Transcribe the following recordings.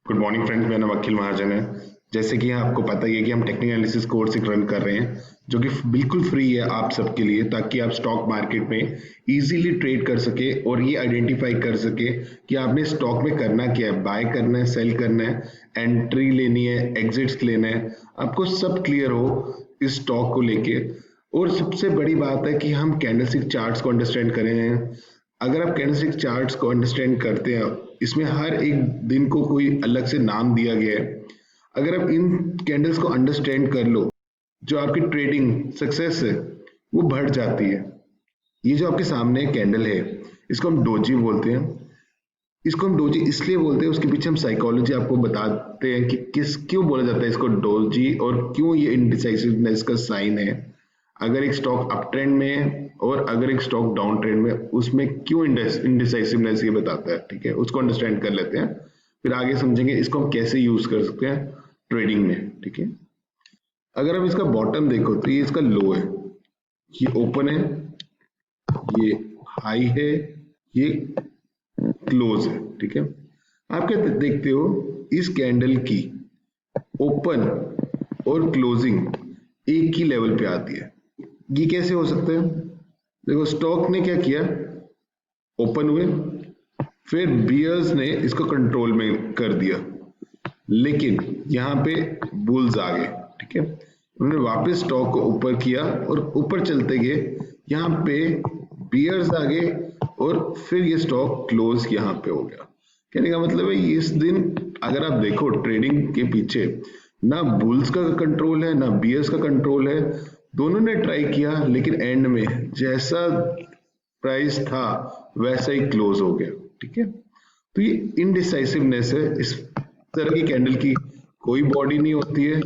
Good morning friends, मेरा नाम अखिल महाजन है। जैसे कि आपको पता ही है कि हम टेक्निकल एनालिसिस कोर्स एक रन कर रहे हैं जो कि बिल्कुल फ्री है आप सबके लिए, ताकि आप स्टॉक मार्केट में इजीली ट्रेड कर सके और ये आइडेंटिफाई कर सके कि आपने स्टॉक में करना क्या है, बाय करना है, सेल करना है, एंट्री लेनी है, एग्जिट्स लेना है, आपको सब क्लियर हो इस स्टॉक को लेके। और सबसे बड़ी बात है कि हम कैंडलस्टिक चार्ट्स को अंडरस्टैंड कर रहे हैं। अगर आप कैंडलस्टिक चार्ट्स को अंडरस्टैंड करते हैं, इसमें हर एक दिन को कोई अलग से नाम दिया गया है। अगर आप इन कैंडल्स को अंडरस्टैंड कर लो, जो आपकी ट्रेडिंग सक्सेस है वो बढ़ जाती है। ये जो आपके सामने कैंडल है, इसको हम डोजी बोलते हैं। इसको हम डोजी इसलिए बोलते हैं, उसके पीछे हम साइकोलॉजी आपको बताते हैं कि क्यों बोला जाता है इसको डोजी, और क्यों ये इनडिसाइसिवनेस का साइन है। अगर एक स्टॉक अप ट्रेंड में है और अगर एक स्टॉक डाउन ट्रेंड में, उसमें क्यों इनडिसाइसिवनेस ये बताता है। ठीक है, उसको अंडरस्टैंड कर लेते हैं, फिर आगे समझेंगे इसको हम कैसे यूज कर सकते हैं ट्रेडिंग में। ठीक है, अगर हम इसका बॉटम देखो तो ये इसका लो है, ये ओपन है, ये हाई है, ये क्लोज है। ठीक है, आप क्या देखते हो, इस कैंडल की ओपन और क्लोजिंग एक ही लेवल पे आती है। ये कैसे हो सकता है? देखो, स्टॉक ने क्या किया, ओपन हुए, फिर बियर्स ने इसको कंट्रोल में कर दिया, लेकिन यहाँ पे बुल्स आ गए। ठीक है, उन्होंने वापस स्टॉक को ऊपर किया और ऊपर चलते गए, यहाँ पे बियर्स आ गए और फिर ये स्टॉक क्लोज यहाँ पे हो गया। कहने का मतलब है इस दिन अगर आप देखो ट्रेडिंग के पीछे ना बुल्स का कंट्रोल है ना बियर्स का कंट्रोल है, दोनों ने ट्राई किया, लेकिन एंड में जैसा प्राइस था वैसा ही क्लोज हो गया। ठीक है, तो ये इनडिसाइसिवनेस है। इस तरह की कैंडल की कोई बॉडी नहीं होती है,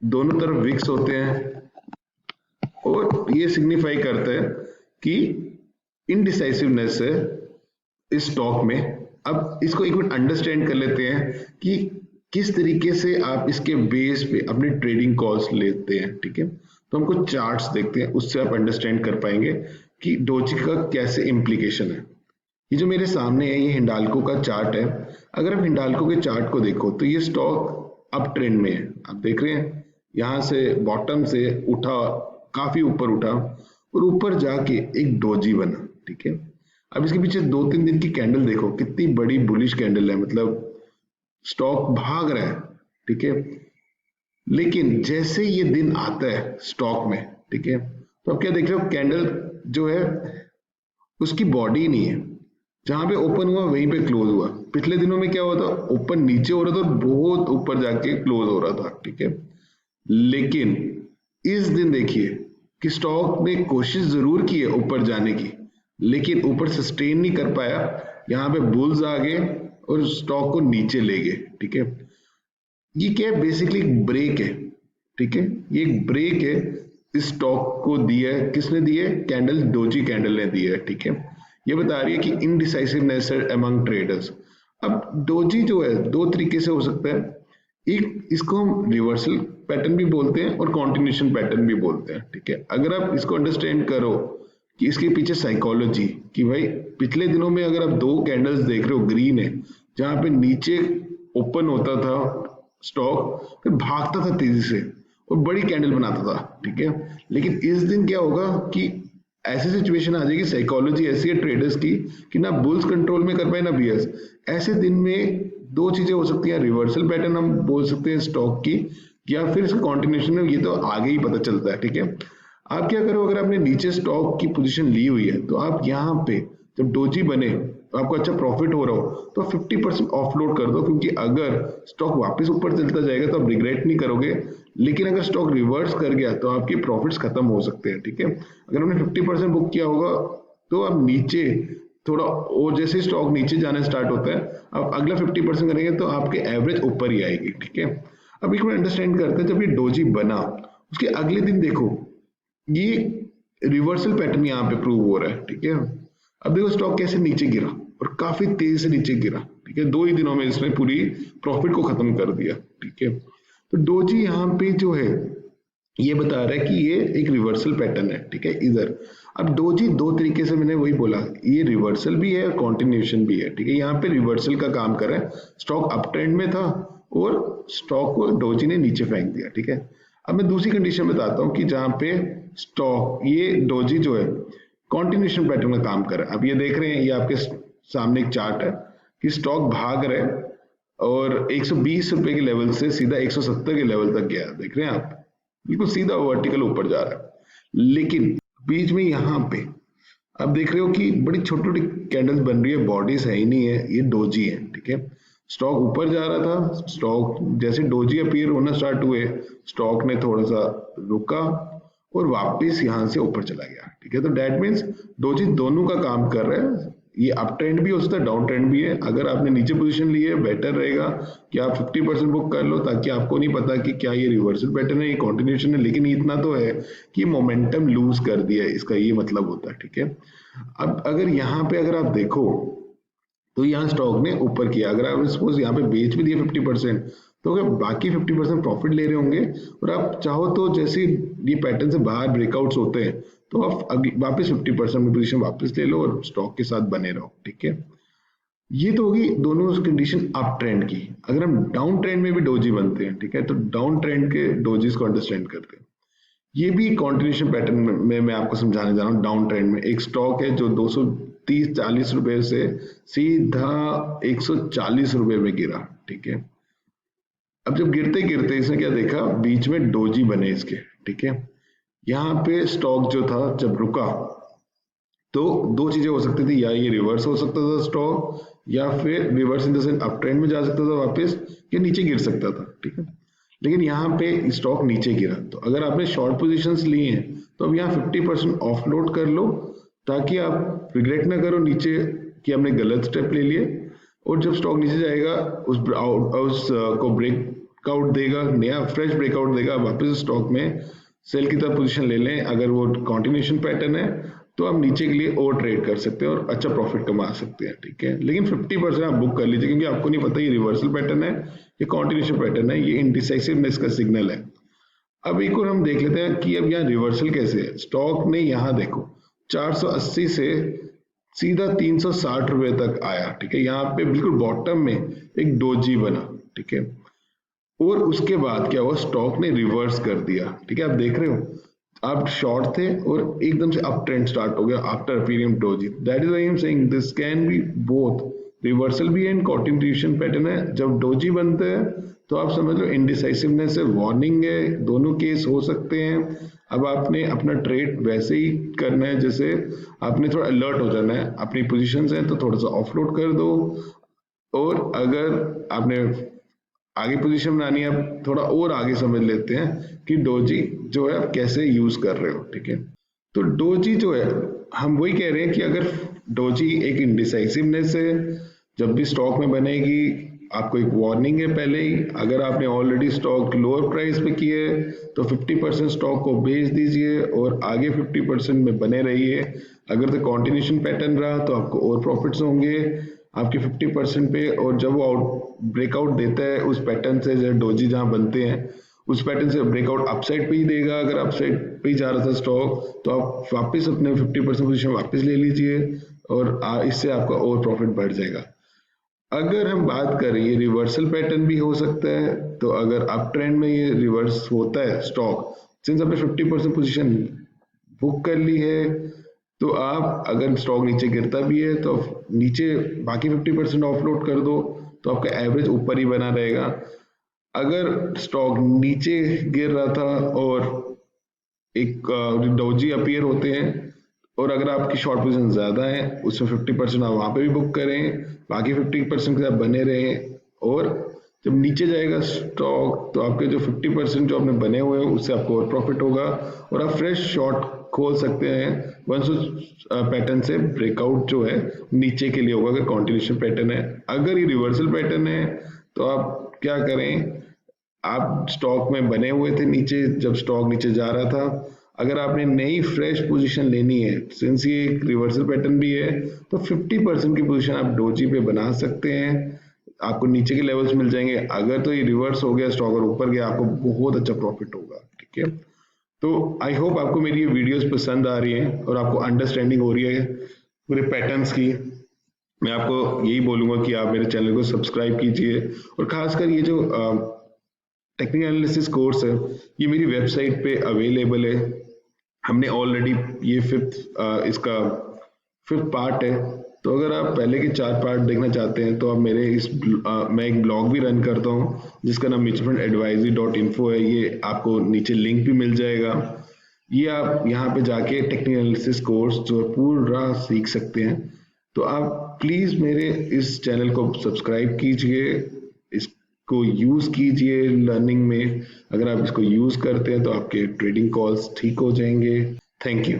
दोनों तरफ विक्स होते हैं, और ये सिग्निफाई करता है कि इनडिसाइसिवनेस है इस स्टॉक में। अब इसको एक मिनट अंडरस्टैंड कर लेते हैं कि किस तरीके से आप इसके बेस पे अपने ट्रेडिंग कॉल्स लेते हैं। ठीक है, तो हम कुछ चार्ट्स देखते हैं, उससे आप अंडरस्टैंड कर पाएंगे कि डोजी का कैसे इम्प्लीकेशन है। ये जो मेरे सामने है, ये हिंडाल्को का चार्ट है। अगर आप हिंडाल्को के चार्ट को देखो तो ये स्टॉक अप ट्रेंड में है। आप देख रहे हैं यहाँ से बॉटम से उठा, काफी ऊपर उठा और ऊपर जाके एक डोजी बना। ठीक है, अब इसके पीछे 2-3 दिन की कैंडल देखो, कितनी बड़ी बुलिश कैंडल है, मतलब स्टॉक भाग रहा है। ठीक है, लेकिन जैसे ये दिन आता है स्टॉक में, ठीक है, तो आप क्या देख रहे हो, कैंडल जो है उसकी बॉडी नहीं है, जहां पे ओपन हुआ वहीं पे क्लोज हुआ। पिछले दिनों में क्या हुआ था, ओपन नीचे हो रहा था और बहुत ऊपर जाके क्लोज हो रहा था। ठीक है, लेकिन इस दिन देखिए कि स्टॉक ने कोशिश जरूर की है ऊपर जाने की, लेकिन ऊपर सस्टेन नहीं कर पाया। यहाँ पे बुल्स आ गए और स्टॉक को नीचे ले गए। ठीक है, ये क्या है, बेसिकली एक ब्रेक है। ठीक है, ये एक ब्रेक है इस स्टॉक को दिया है, किसने दिया है, कैंडल, डोजी कैंडल ने दिया है। ठीक है, ये बता रही है कि इनडिसाइसिवनेस है अमंग ट्रेडर्स। अब डोजी जो है दो तरीके से हो सकता है, एक इसको हम रिवर्सल पैटर्न भी बोलते हैं और कॉन्टिन्यूशन पैटर्न भी बोलते हैं। ठीक है, अगर आप इसको अंडरस्टैंड करो कि इसके पीछे साइकोलॉजी, कि भाई पिछले दिनों में अगर आप दो कैंडल्स देख रहे हो, ग्रीन है जहां पे नीचे ओपन होता था स्टॉक, फिर भागता था तेजी से और बड़ी कैंडल बनाता था। ठीक है, लेकिन इस दिन क्या होगा कि ऐसी सिचुएशन आ जाएगी, साइकोलॉजी ऐसी है ट्रेडर्स की कि ना बुल्स कंट्रोल में कर पाए ना बियर्स। ऐसे दिन में दो चीजें हो सकती हैं, रिवर्सल पैटर्न हम बोल सकते हैं स्टॉक की, या फिर इसका कॉन्टिन्यूशन में, ये तो आगे ही पता चलता है। ठीक है, आप क्या करो, अगर आपने नीचे स्टॉक की पोजीशन ली हुई है तो आप यहाँ पे जब डोजी बने तो आपको अच्छा प्रॉफिट हो रहा हो तो 50% ऑफलोड कर दो, क्योंकि अगर स्टॉक वापस ऊपर चलता जाएगा तो आप रिग्रेट नहीं करोगे, लेकिन अगर स्टॉक रिवर्स कर गया तो आपके प्रॉफिट्स खत्म हो सकते हैं। ठीक है, अगर आपने 50% बुक किया होगा तो आप नीचे थोड़ा, और जैसे स्टॉक नीचे जाना स्टार्ट होता है आप अगला 50% करेंगे तो आपके एवरेज ऊपर ही आएगी। ठीक है, अब एक बार अंडरस्टैंड करते हैं, जब ये डोजी बना उसके अगले दिन देखो ये रिवर्सल पैटर्न यहाँ पे प्रूव हो रहा है। ठीक है, अब देखो स्टॉक कैसे नीचे गिरा और काफी तेजी से नीचे गिरा। ठीक है, 2 ही दिनों में इसने पूरी प्रॉफिट को खत्म कर दिया। ठीक है, तो डोजी यहाँ पे जो है ये बता रहा है कि ये एक रिवर्सल पैटर्न है, ठीक है। इधर अब डोजी दो तरीके से, मैंने वही बोला, ये रिवर्सल भी है और कॉन्टिन्यूशन भी है, ठीक है। यहाँ पे रिवर्सल का काम कर रहा है, स्टॉक अप ट्रेंड में था और स्टॉक को डोजी ने नीचे फेंक दिया, ठीक है। अब मैं दूसरी कंडीशन बताता हूँ कि जहाँ पे स्टॉक, ये डोजी जो है कॉन्टिन्यूशन पैटर्न का काम कर रहा है। अब ये देख रहे हैं, ये आपके सामने एक चार्ट है कि स्टॉक भाग रहे हैं और 120 रुपए के लेवल से सीधा 170 के लेवल तक गया, देख रहे हैं आप, बिल्कुल सीधा वर्टिकल ऊपर जा रहा है। लेकिन बीच में यहाँ पे आप देख रहे हो कि बड़ी छोटी छोटी कैंडल्स बन रही है, बॉडीज है ही नहीं है, ये डोजी है, ठीक है। स्टॉक ऊपर जा रहा था, स्टॉक जैसे डोजी अपीयर होना स्टार्ट हुए, स्टॉक ने थोड़ा सा रुका और वापस यहाँ से ऊपर चला गया, ठीक है। तो डेट मीन्स डोजी दोनों का काम कर रहा है, ये अप ट्रेंड भी हो सकता है, डाउन ट्रेंड भी है। अगर आपने नीचे पोजीशन ली है, बेटर रहेगा कि आप 50% बुक कर लो, ताकि आपको नहीं पता कि क्या ये रिवर्सल पैटर्न है, ये कंटिन्यूएशन है। लेकिन इतना तो है कि मोमेंटम लूज कर दिया है, इसका ये मतलब होता है, ठीक है। अब अगर यहाँ पे अगर आप देखो तो यहाँ स्टॉक ने ऊपर किया, अगर आप सपोज यहाँ पे बेच भी दिए 50%, तो अगर बाकी 50% प्रॉफिट ले रहे होंगे और आप चाहो तो जैसे ये पैटर्न से बाहर ब्रेकआउट्स होते हैं तो आप वापस 50% में पोजीशन वापस ले लो और स्टॉक के साथ बने रहो, ठीक है। ये तो होगी दोनों कंडीशन अप ट्रेंड की। अगर हम डाउन ट्रेंड में भी डोजी बनते हैं, ठीक है, तो डाउन ट्रेंड के डोजीज को अंडरस्टैंड करते हैं। ये भी कॉन्टिन्यूशन पैटर्न में मैं आपको समझाने जा रहा हूँ। डाउन ट्रेंड में एक स्टॉक है जो 230-40 रुपए से सीधा 140 रुपए में गिरा, ठीक है। अब जब गिरते गिरते इसने क्या देखा, बीच में डोजी बने इसके, ठीक है। यहाँ पे स्टॉक जो था जब रुका तो दो चीजें हो सकती थी, या ये रिवर्स हो सकता था स्टॉक, या फिर reverse in the sense up trend में जा सकता था वापस, या नीचे गिर सकता था, ठीक है। लेकिन यहाँ पे स्टॉक नीचे गिरा, तो अगर आपने शॉर्ट पोजीशंस ली हैं तो अब यहाँ 50% ऑफलोड कर लो, ताकि आप रिग्रेट ना करो नीचे कि हमने गलत स्टेप ले लिए। और जब स्टॉक नीचे जाएगा उस को ब्रेकआउट देगा, नया फ्रेश ब्रेकआउट देगा, वापस स्टॉक में सेल की तरफ पोजीशन ले लें। अगर वो कंटिन्यूएशन पैटर्न है तो आप नीचे के लिए और ट्रेड कर सकते हैं और अच्छा प्रॉफिट कमा सकते हैं, ठीक है। लेकिन 50% आप बुक कर लीजिए, क्योंकि आपको नहीं पता ये रिवर्सल पैटर्न है, ये कंटिन्यूएशन पैटर्न है, ये इनडिसाइसिवनेस का सिग्नल है। अब एक और हम देख लेते हैं कि अब यहाँ रिवर्सल कैसे है। स्टॉक ने यहाँ देखो 480 से सीधा 360 रुपए तक आया, ठीक है। यहाँ पे बिल्कुल बॉटम में एक डोजी बना, ठीक है। और उसके बाद क्या हुआ, स्टॉक ने रिवर्स कर दिया, ठीक है। आप देख रहे हो, आप शॉर्ट थे और एकदम से अप ट्रेंड स्टार्ट हो गया after period doji. That is why I am saying this can be both, reversal भी एंड कंटिन्यूएशन पैटर्न है। जब डोजी बनते हैं तो आप समझ लो इनडिसाइसिवनेस है, वार्निंग है, दोनों केस हो सकते हैं। अब आपने अपना ट्रेड वैसे ही करना है, जैसे आपने थोड़ा अलर्ट हो जाना है, अपनी पोजीशंस हैं तो थोड़ा सा ऑफलोड कर दो। और अगर आपने आगे पोजीशन बनानी है, आप थोड़ा और आगे समझ लेते हैं कि डोजी जो है आप कैसे यूज कर रहे हो, ठीक है। तो डोजी जो है, हम वही कह रहे हैं कि अगर डोजी एक इनडिसाइसिवनेस है, जब भी स्टॉक में बनेगी आपको एक वार्निंग है पहले ही। अगर आपने ऑलरेडी स्टॉक लोअर प्राइस पे किए तो 50% स्टॉक को बेच दीजिए और आगे 50% में बने रहिए। अगर तो कंटिन्यूएशन पैटर्न रहा तो आपको और प्रॉफिट्स होंगे आपके 50% पे। और जब वो ब्रेकआउट देता है उस पैटर्न से, जैसे डोजी जहां बनते हैं उस पैटर्न से ब्रेकआउट अपसाइड पे ही देगा। अगर अपसाइड पे ही जा रहा था स्टॉक तो आप वापस अपने 50% पोजीशन वापस ले लीजिए और इससे आपका और प्रॉफिट बढ़ जाएगा। अगर हम बात करें, ये रिवर्सल पैटर्न भी हो सकता है। तो अगर अप ट्रेंड में ये रिवर्स होता है स्टॉक, सिंस आपने 50% पोजीशन बुक कर ली है, तो आप अगर स्टॉक नीचे गिरता भी है तो नीचे बाकी 50% ऑफलोड कर दो, तो आपका एवरेज ऊपर ही बना रहेगा। अगर स्टॉक नीचे गिर रहा था और एक डोजी अपीयर होते हैं, और अगर आपकी शॉर्ट पोजीशन ज्यादा है उसमें 50% आप वहां पे भी बुक करें, बाकी 50% के साथ बने रहें। और जब नीचे जाएगा स्टॉक तो आपके जो 50% जो आपने बने हुए हैं उससे आपको और प्रॉफिट होगा और आप फ्रेश शॉर्ट खोल सकते हैं वंस उस पैटर्न से ब्रेकआउट जो है नीचे के लिए होगा, अगर कंटिन्यूएशन पैटर्न है। अगर ये रिवर्सल पैटर्न है तो आप क्या करें, आप स्टॉक में बने हुए थे नीचे, जब स्टॉक नीचे जा रहा था, अगर आपने नई फ्रेश पोजीशन लेनी है, सिंस ये एक रिवर्सल पैटर्न भी है, तो 50% की पोजीशन आप डोजी पे बना सकते हैं, आपको नीचे के लेवल्स मिल जाएंगे। अगर तो ये रिवर्स हो गया स्टॉक और ऊपर गया, आपको बहुत अच्छा प्रॉफिट होगा, ठीक है। तो आई होप आपको मेरी ये वीडियोस पसंद आ रही हैं और आपको अंडरस्टैंडिंग हो रही है पूरे पैटर्न्स की। मैं आपको यही बोलूँगा कि आप मेरे चैनल को सब्सक्राइब कीजिए, और ख़ासकर ये जो टेक्निकल एनालिसिस कोर्स है ये मेरी वेबसाइट पे अवेलेबल है। हमने ऑलरेडी ये इसका फिफ्थ पार्ट है, तो अगर आप पहले के 4 पार्ट देखना चाहते हैं तो आप मेरे मैं एक ब्लॉग भी रन करता हूँ जिसका नाम mutualfundadvisory.info है। ये आपको नीचे लिंक भी मिल जाएगा। ये आप यहाँ पे जाके टेक्निकल एनालिसिस कोर्स जो है पूरा सीख सकते हैं। तो आप प्लीज़ मेरे इस चैनल को सब्सक्राइब कीजिए, इसको यूज़ कीजिए लर्निंग में। अगर आप इसको यूज़ करते हैं तो आपके ट्रेडिंग कॉल्स ठीक हो जाएंगे। Thank you.